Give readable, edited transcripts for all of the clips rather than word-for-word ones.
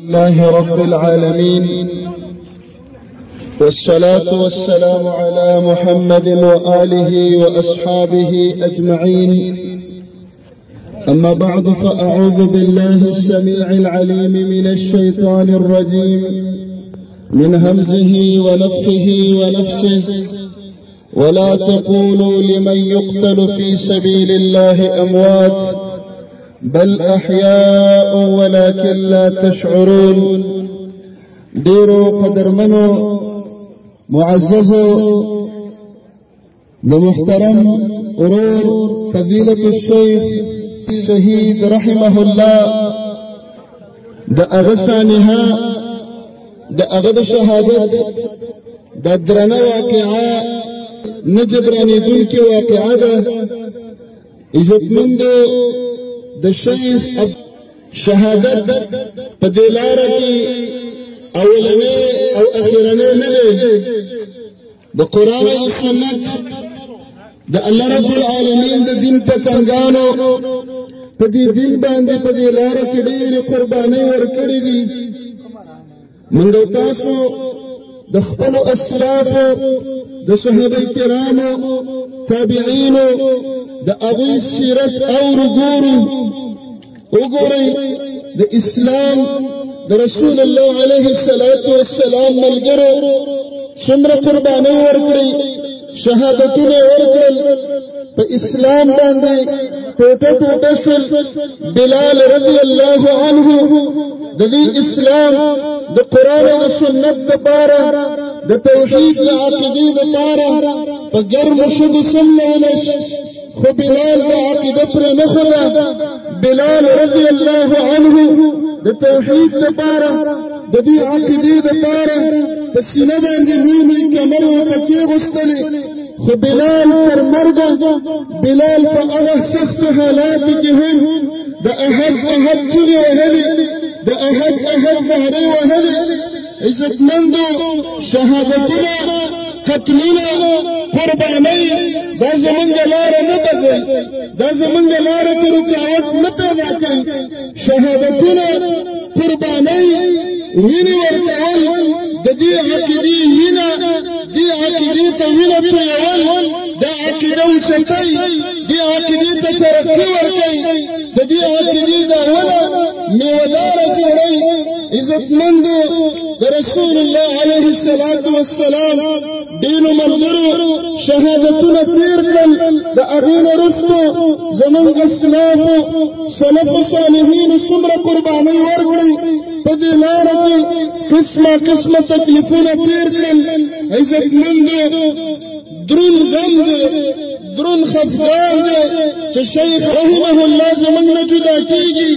لله رب العالمين، والصلاة والسلام على محمد وآله وأصحابه أجمعين. أما بعد، فأعوذ بالله السميع العليم من الشيطان الرجيم من همزه ونفخه ونفسه. ولا تقولوا لمن يقتل في سبيل الله أموات بل أحياء ولكن لا تشعرون. ديرو قدرمنو معززو محترم ورور فضيلة الشيخ الشهيد رحمه الله دا أغسانها دا أغد شهادت دا درنا واقعا نجبراني دونك واقعا دا عزت مندو د شیخ شهادت په دې لاره کې اولنې او اخرنې نه دی. د قرآن او سنت د الله رب العالمین د دین پتنګانو په دې دین باندې په دې لاره کې ډېرې قربانۍ ورکړې دي. موږ تاسو د خپلو اسلافو د صحابه کرامو تابعینو د هغوی سیرت اورو ګورو. وګورئ د اسلام د رسول الله علیه الصلاة والسلام ملګرو څومره قربانۍ ورکړې، شهادتونه ورکړل، په اسلام باندې ټوټه ټوټه شول. بلال رضی الله عنه د دې اسلام د قرآن او سنت دپاره د توحید د عقیدې دپاره په ګرمو شګو سملولی شي، خو بلال د عقیده پرې نه ښوده. بلال رضی الله عنه د توحید دپاره د دې عقیدې دپاره په سینه باندې لوی کمر ورته کېغوستلې، خو بلال تر مرګه بلال په هغه سختو حالاتو کې هم د احد احد چغې وهلې، د احد احد نعرې وهلې. عزتمندو شهادتونه، قتلونه، قربانۍ دا زمونږ لاره نه بدوي، دا زمونږ لاره کې رکاوټ نه پیدا کوي. شهادتونه، قربانۍ، وینې ورکول، د دې عقیدې وینه، دې عقیدې ته وینه تویول، دا عقیده اوچتوي، دې عقیدې ته ترقي ورکوي، د دې عقیدې دا وله میوهداره جوړوي. عزتمندو د رسول الله علیه الصلاة والسلام ډېرو ملګرو شهادتونه تېر کړل. د هغې نه وروستو زموږ اسلافو سلفو صالحینو څومره قربانۍ ورکړې، په دې لاره کې قسمه قسمه تکلیفونه تېر کړل. عزتمندو دروند غم دی، دروند خفګان دی چې شیخ رحمه الله زموږ نه جدا کېږي.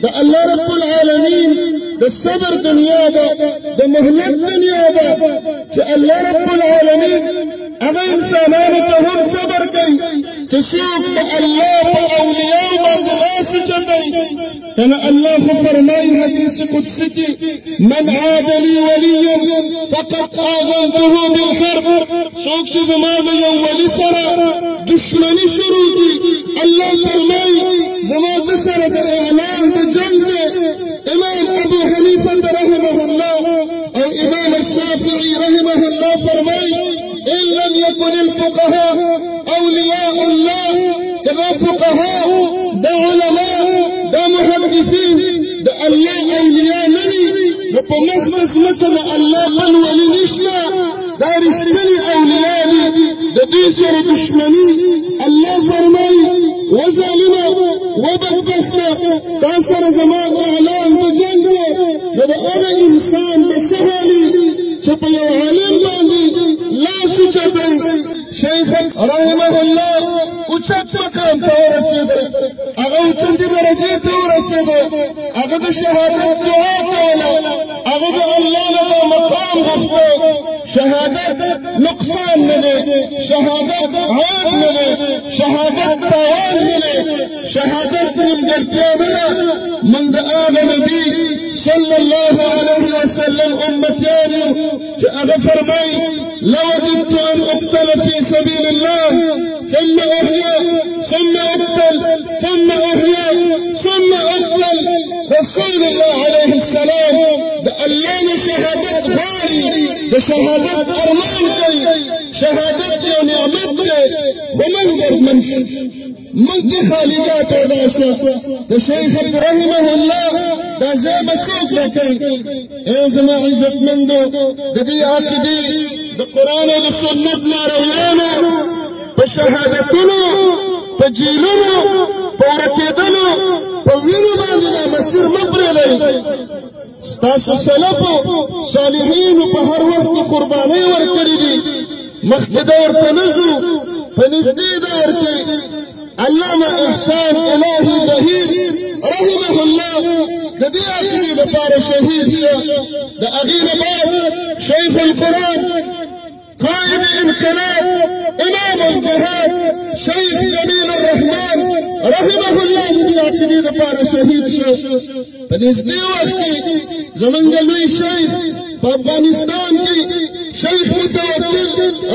د الله رب العالمین د صبر دنیا ده، د مهلت دنیا ده، چې الله رب العالمین هغه انسانانو ته هم صبر کوي چې څوک د الله په اولیاو باندې لاس اوچتوي. کنه الله خو فرمایي حدیث قدسي کې من عاد لي ولیا فقد آذنته بالحرب. څوک چې زما د یو ولي سره دشمني شروع کړي، الله فرمایي زما د سره د اعلان د جنګ دی. امام ابو حنیفه رحمه الله او امام الشافعي رحمه الله فرمایي ان لم يكن الفقهاء اولياء الله، كذا فقهاء دا علماء دا محدثين دا الله اولیاء نني، نو په مقدس مکه د الله بل ولي نشته. دا رښتیني اولیاء دي، د دوی سره دشمني الله فرمایي وظالمه وبدبخته تا سره زما اعلان د جنګ دی. نو د هغه انسان به سهالي چې په یو عالم باندې لاس اوچتوي. شیخ رحمه الله اوچت مقام ته ورسېده، هغه اوچتې درجې ته ورسېده، هغه د شهادت دعا کوله، هغه د الله نه دا مقام غوښته. شهادت نقصان نه دی، شهادت عیب نه دی، شهادت تاوان نه دی، شهادت نیمګړتیا نه ده. موږ د هغه نبي صلی الله علیه وسلم امتیان یو چې هغه فرمایي لوددت ان اقتل في سبيل الله ثم احيا ثم اقتل ثم احيا ثم اقتل. رسول الله عليه السلام غواړي د شهادت ارمان کوي شهادت یو نعمت دی خو موږ دردمن شو موږ کې خالګاه پیدا شوه د شیخ رحمه الله دا ځای به څوک راکوي ای زما عزتمندو د دې عقیدې د قرآن او د سنت لارویانو په شهادتونو په جیلونو په ورکېدلو په وینو باندې دا مسیر مه پرېږدئ ستاسو سلفو صالحینو په هر وخت کې قربانۍ ورکړي دي مخکې دور ته نه ځو په نږدې دور کې علامه احسان الهي بهیر رحمه الله د دې عقیدې دپاره شهید شه د هغې نه بعد شیخ القرآن قائد انقلاب امام الجهاد شیخ جمیل الرحمن رحمه الله د دې عقیدې دپاره شهید شه په نږدې وخت کې زموږ د لوی شیخ په افغانستان کې شیخ متوکل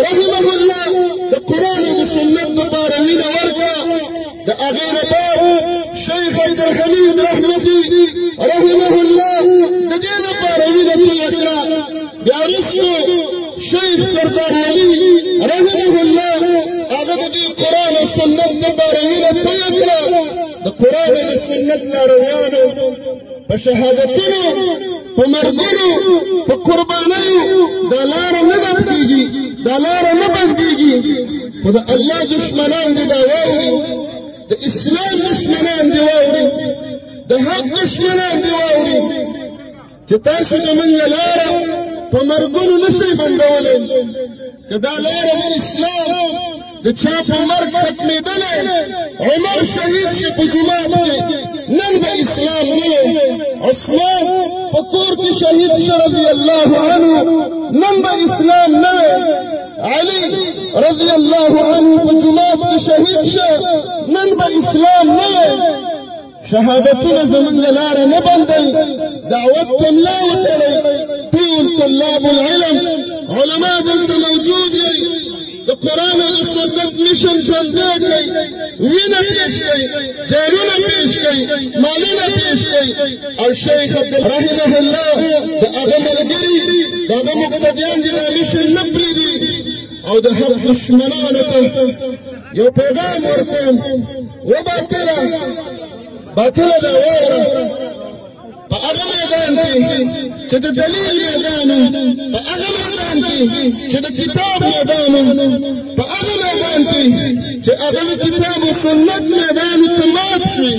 رحمه الله د قرآن او د سنت دپاره وینه ورکړه د هغې نه بعد شیخ عبدالحمید رحمتي رحمه الله د دې دپاره وینه تویه کړه بیا وروسته شیخ سردار علي رحمه الله هغه د دې قرآن او سنت دپاره وینه تویه کړه د قرآن او د سنت لارویانو په شهادتونو په مرګونو په قربانیو دا لاره نه بندېږي دا لاره نه بندېږي خو د الله دشمنان دې دا واوري د اسلام دشمنان دې واوري د حق دشمنان دې واوري چې تاسو زموږ لاره په مرګونو نشئ بندولی که دا لاره د اسلام د چا په مرګ ختمېدلی عمر شهید شي په جومات کې نن به اسلام نه وی عثمان په کور کې شهید شه رضی الله عنه نن به اسلام نه وی علي رضی الله عنه په جومات کې شهید شه نن به اسلام نه وی شهادتونه زموږ لاره نه بندوي دعوت ته ملا وتړئ ټول طلاب العلم علما دلته موجود یئ د قرآن او د سنت مشن ژوندی کړئ وینه پیش کړئ جانونه پیش کړئ مالونه پیش کړئ او شیخ رحمه الله د هغه ملګري د هغه مقتدیان دي دا مشن نه پرېږدي او د حق دشمنانو ته یو پیغام ورکوم وباطله باطله دا واوره په هغه میدان کې چې د دلیل میدان په هغه میدان کې چې د کتاب میدان په هغه میدان کې چې هغه د کتاب او سنت میدان ته مات شي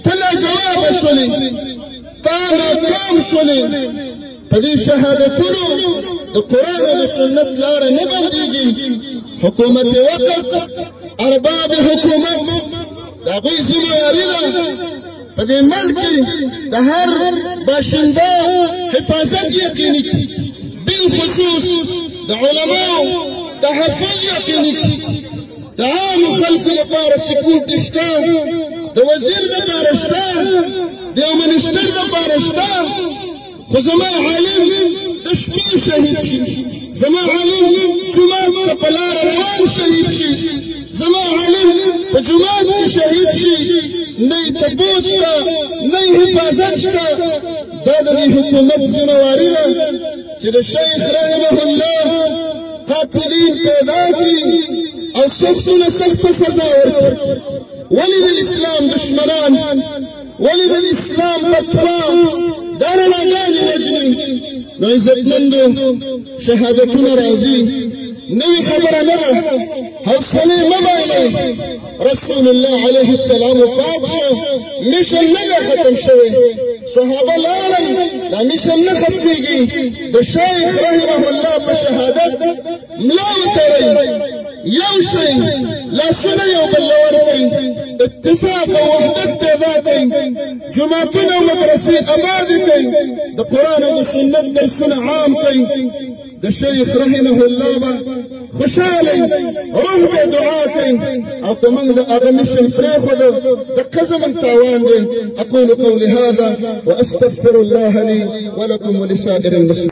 ته لاجوابه شولې تا ناکام شولې په دې شهادتونو د قرآن او د سنت لاره نه بندېږي حکومت وقت ارباب حکومت د هغوی ذمهواري ده په دې ملک کې د هر باشنده حفاظت یقیني کړي بالخصوص د علماو تحفظ یقیني کړي د عامو خلکو لپاره سکیورټي شته د وزیر لپاره شته د یو منسټر لپاره شته خو زما عالم د شپې شهید شي زما عالم جومات ته په لاره روان شهید شي زما عالم په جومات کې شهید شي نه یې تپوس شته نه یې حفاظت شته دا د دې حکومت ذمهواري ده چې د شیخ رحمه الله قاتلین پیدا کړي او سختو نه سخته سزا ورکړي ولې د اسلام دشمنان ولې د اسلام بدخواه دا رڼاګانې وجني نو عزتمندو شهادتونه راځي نوی خبره نه ده حوصلې مه بایلئ رسول الله علیه السلام وفات شو مشن نه ده ختم شوی صحابه لاړل دا مشن نه ختمېږي د شیخ رحمه الله په شهادت ملا وتړئ یو شی لاسونه یو بل له ورکئ اتفاق او وحدت پیدا کړئ جوماتونه او مدرسې ابادې کړئ د قرآن او د سنت درسونه عام کړئ د شیخ رحمه الله به خوشحاله روح به دعا کوي او که موږ د هغه مشن پرېښودو دقه زموږ تاوان دی اقول قولي هذا واستغفر الله لي ولكم ولسائر المسلمين